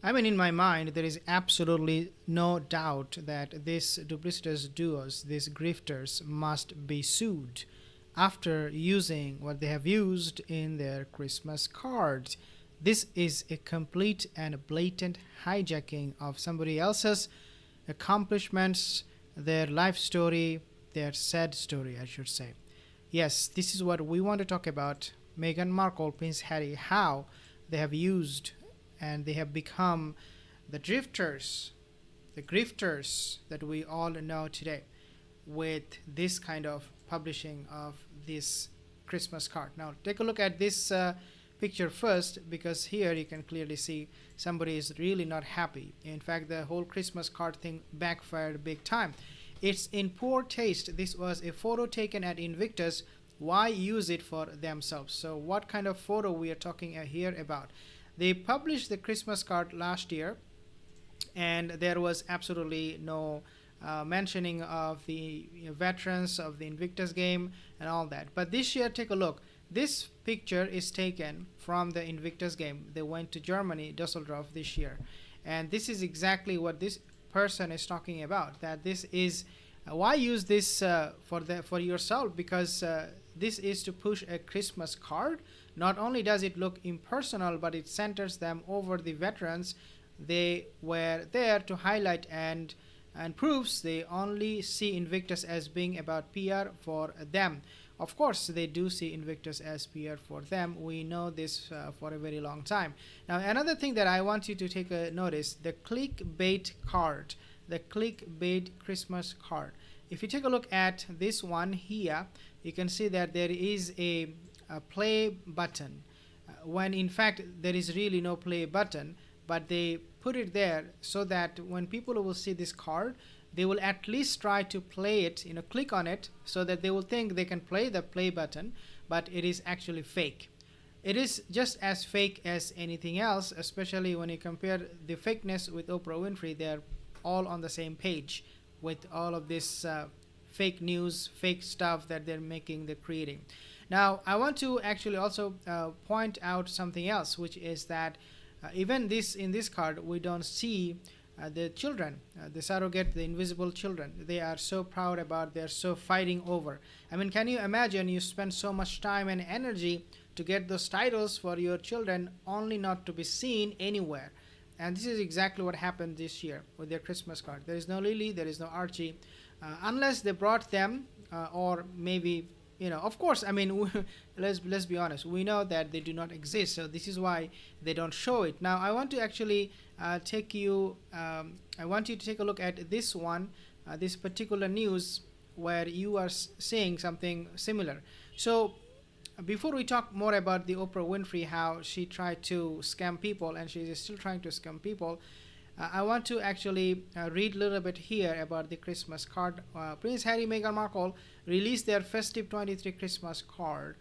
I mean, in my mind, there is absolutely no doubt that these duplicitous duos, these grifters, must be sued after using what they have used in their Christmas cards. This is a complete and blatant hijacking of somebody else's accomplishments, their life story, their sad story, I should say. Yes, this is what we want to talk about. Meghan Markle, Prince Harry, how they have used and they have become the drifters, the grifters that we all know today with this kind of publishing of this Christmas card. Now, take a look at this picture first, because here you can clearly see somebody is really not happy. In fact, the whole Christmas card thing backfired big time. It's in poor taste. This was a photo taken at Invictus. Why use it for themselves? So what kind of photo we are talking here about? They published the Christmas card last year, and there was absolutely no mentioning of the veterans of the Invictus game and all that. But this year, take a look. This picture is taken from the Invictus game. They went to Germany, Dusseldorf, this year, and this is exactly what this person is talking about. That this is why use this for yourself? Because this is to push a Christmas card. Not only does it look impersonal, but it centers them over the veterans. They were there to highlight and proves they only see Invictus as being about PR for them. Of course, they do see Invictus as PR for them. We know this for a very long time. Now, another thing that I want you to take a notice, the clickbait card, the clickbait Christmas card. If you take a look at this one here, you can see that there is a play button, when in fact there is really no play button, but they put it there so that when people will see this card, they will at least try to play it, click on it, so that they will think they can play the play button, but it is actually fake. It is just as fake as anything else, especially when you compare the fakeness with Oprah Winfrey. They're all on the same page with all of this fake news, fake stuff that they're creating. Now, I want to actually also point out something else, which is that even in this card, we don't see the children, the surrogate, the invisible children. They are so proud about, they're so fighting over. I mean, can you imagine you spend so much time and energy to get those titles for your children only not to be seen anywhere? And this is exactly what happened this year with their Christmas card. There is no Lily, there is no Archie, unless they brought them, or maybe, of course, I mean, let's be honest. We know that they do not exist, so this is why they don't show it. Now, I want to actually I want you to take a look at this one, this particular news, where you are seeing something similar. So, before we talk more about the Oprah Winfrey, how she tried to scam people, and she is still trying to scam people, I want to actually read a little bit here about the Christmas card. Prince Harry, Meghan Markle released their festive 23 Christmas card.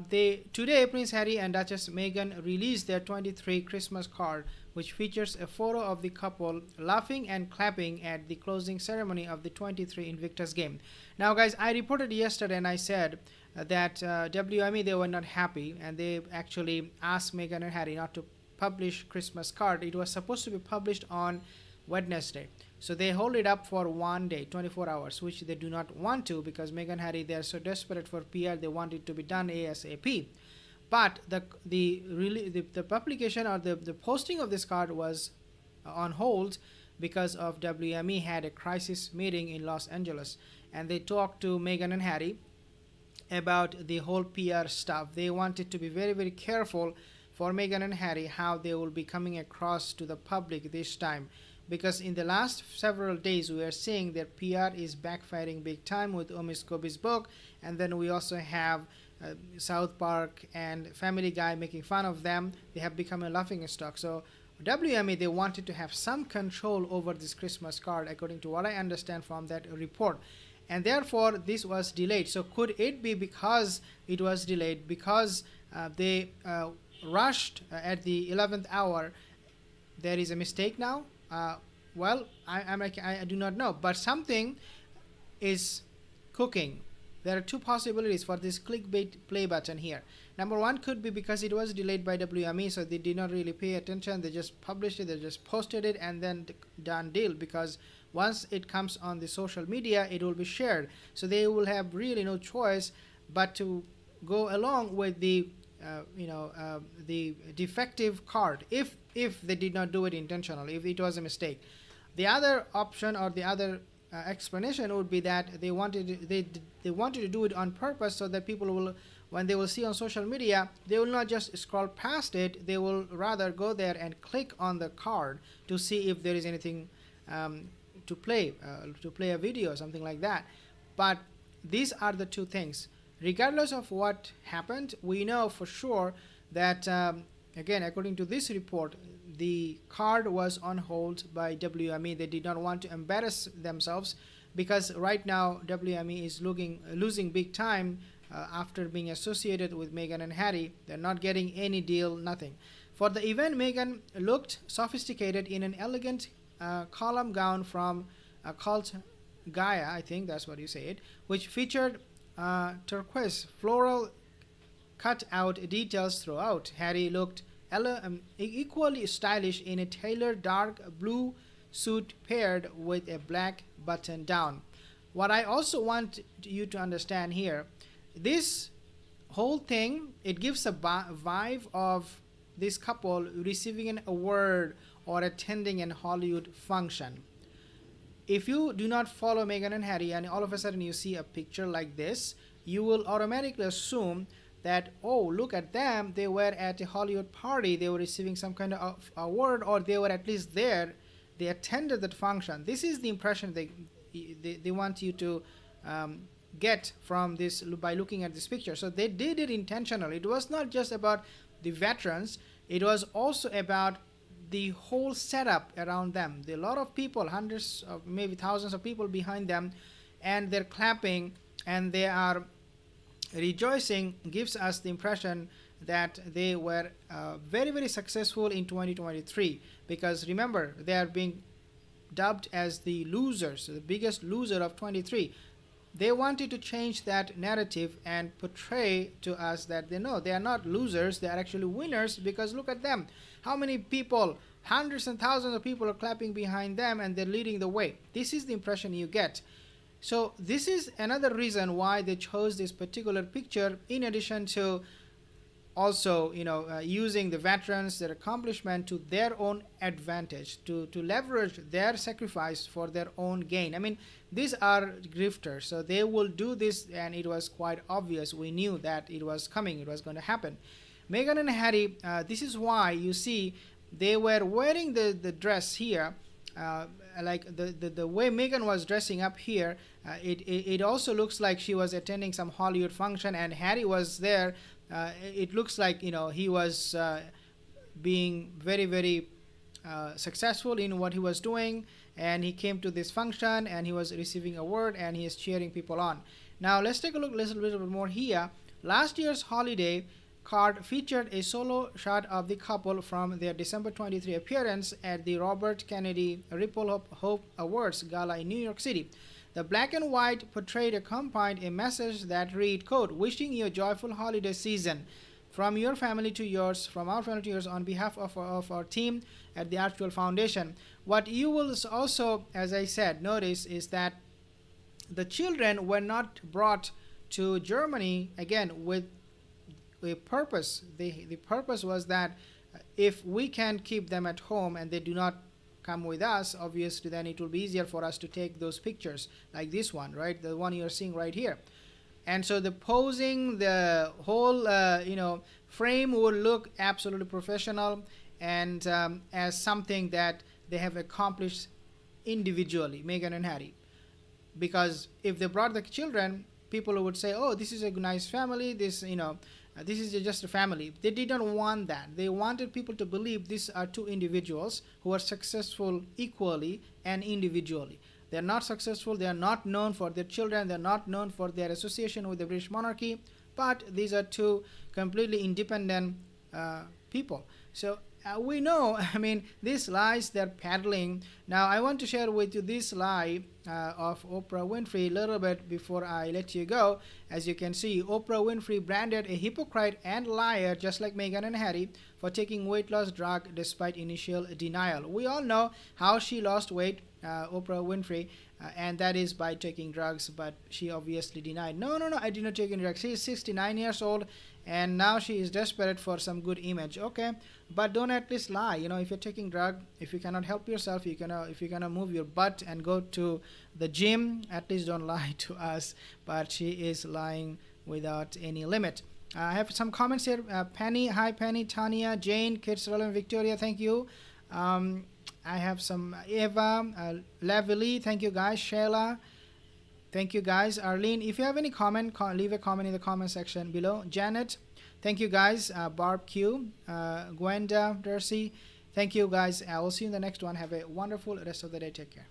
Today, Prince Harry and Duchess Meghan released their 23 Christmas card, which features a photo of the couple laughing and clapping at the closing ceremony of the 23 Invictus game. Now, guys, I reported yesterday and I said that WME, they were not happy, and they actually asked Meghan and Harry not to publish Christmas card. It was supposed to be published on Wednesday, so they hold it up for one day, 24 hours, which they do not want to, because Meghan and Harry, they are so desperate for PR, they want it to be done ASAP. But the publication or the posting of this card was on hold because of WME had a crisis meeting in Los Angeles, and they talked to Meghan and Harry about the whole PR stuff. They wanted to be very, very careful for Meghan and Harry how they will be coming across to the public this time, because in the last several days we are seeing that PR is backfiring big time with Omi Scobie's book, and then we also have South Park and Family Guy making fun of them. They have become a laughing stock. So WME, they wanted to have some control over this Christmas card, according to what I understand from that report, and therefore this was delayed. So could it be because it was delayed because they rushed at the 11th hour? There is a mistake now. Well, I do not know, but something is cooking. There are two possibilities for this clickbait play button here. Number one could be because it was delayed by WME, so they did not really pay attention. They just published it, they just posted it, and then done deal. Because once it comes on the social media, it will be shared. So they will have really no choice but to go along with the the defective card, if they did not do it intentionally, if it was a mistake. The other option, or the other explanation, would be that they wanted to do it on purpose, so that people will, when they will see on social media, they will not just scroll past it, they will rather go there and click on the card to see if there is anything to play a video or something like that. But these are the two things. Regardless of what happened, we know for sure that again, according to this report, the card was on hold by WME. They did not want to embarrass themselves, because right now WME is losing big time after being associated with Meghan and Harry. They're not getting any deal, nothing. For the event, Meghan looked sophisticated in an elegant column gown from Cult Gaia, I think that's what you say it, which featured turquoise floral cut-out details throughout. Harry looked equally stylish in a tailored dark blue suit paired with a black button down. What I also want you to understand here, this whole thing, it gives a vibe of this couple receiving an award or attending a Hollywood function. If you do not follow Meghan and Harry, and all of a sudden you see a picture like this, you will automatically assume that, oh, look at them, they were at a Hollywood party, they were receiving some kind of award, or they were at least there, they attended that function. This is the impression they want you to get from this by looking at this picture. So they did it intentionally. It was not just about the veterans, it was also about the whole setup around them. There are a lot of people, hundreds of maybe thousands of people behind them, and they're clapping and they are rejoicing, gives us the impression that they were very, very successful in 2023. Because remember, they are being dubbed as the losers, the biggest loser of 23. They wanted to change that narrative and portray to us that they know they are not losers, they are actually winners, because look at them. How many people, hundreds and thousands of people are clapping behind them, and they're leading the way. This is the impression you get. So this is another reason why they chose this particular picture, in addition to also, using the veterans, their accomplishment to their own advantage, to leverage their sacrifice for their own gain. I mean, these are grifters, so they will do this, and it was quite obvious. We knew that it was coming, it was going to happen. Meghan and Harry, this is why you see they were wearing the dress here, like the way Meghan was dressing up here, it also looks like she was attending some Hollywood function, and Harry was there. It looks like he was being very, very successful in what he was doing, and he came to this function and he was receiving a award and he is cheering people on. Now let's take a look a little bit more here. Last year's holiday card featured a solo shot of the couple from their December 23 appearance at the Robert Kennedy Ripple Hope Awards Gala in New York City. The black and white portrait accompanied a message that read, quote, "Wishing you a joyful holiday season. From your family to yours, from our family to yours, on behalf of our team at the Archwell Foundation." What you will also, as I said, notice is that the children were not brought to Germany, again, with a purpose. The purpose was that if we can keep them at home and they do not come with us, obviously then it will be easier for us to take those pictures, like this one, right, the one you're seeing right here. And so the posing, the whole frame will look absolutely professional, and as something that they have accomplished individually, Meghan and Harry. Because if they brought the children, people would say, oh, this is a nice family, this is just a family. They didn't want that. They wanted people to believe these are two individuals who are successful equally and individually. They're not successful, they are not known for their children, they're not known for their association with the British monarchy, but these are two completely independent people. So we know, I mean, these lies they're peddling. Now, I want to share with you this lie of Oprah Winfrey a little bit before I let you go. As you can see, Oprah Winfrey branded a hypocrite and liar, just like Meghan and Harry, for taking weight loss drug despite initial denial. We all know how she lost weight, Oprah Winfrey, and that is by taking drugs, but she obviously denied. No, no, no, I did not take any drugs. She is 69 years old, and now she is desperate for some good image. Okay, but don't at least lie. If you're taking drug, if you cannot help yourself, if you're gonna move your butt and go to the gym, at least don't lie to us. But she is lying without any limit. I have some comments here. Penny, hi Penny, Tanya, Jane, Kids Relevant, Victoria, thank you. I have some Eva, Lavely, thank you guys. Shayla, thank you guys. Arlene, if you have any comment, leave a comment in the comment section below. Janet, thank you guys. Barb Q, Gwenda, Darcy, thank you guys. I will see you in the next one. Have a wonderful rest of the day. Take care.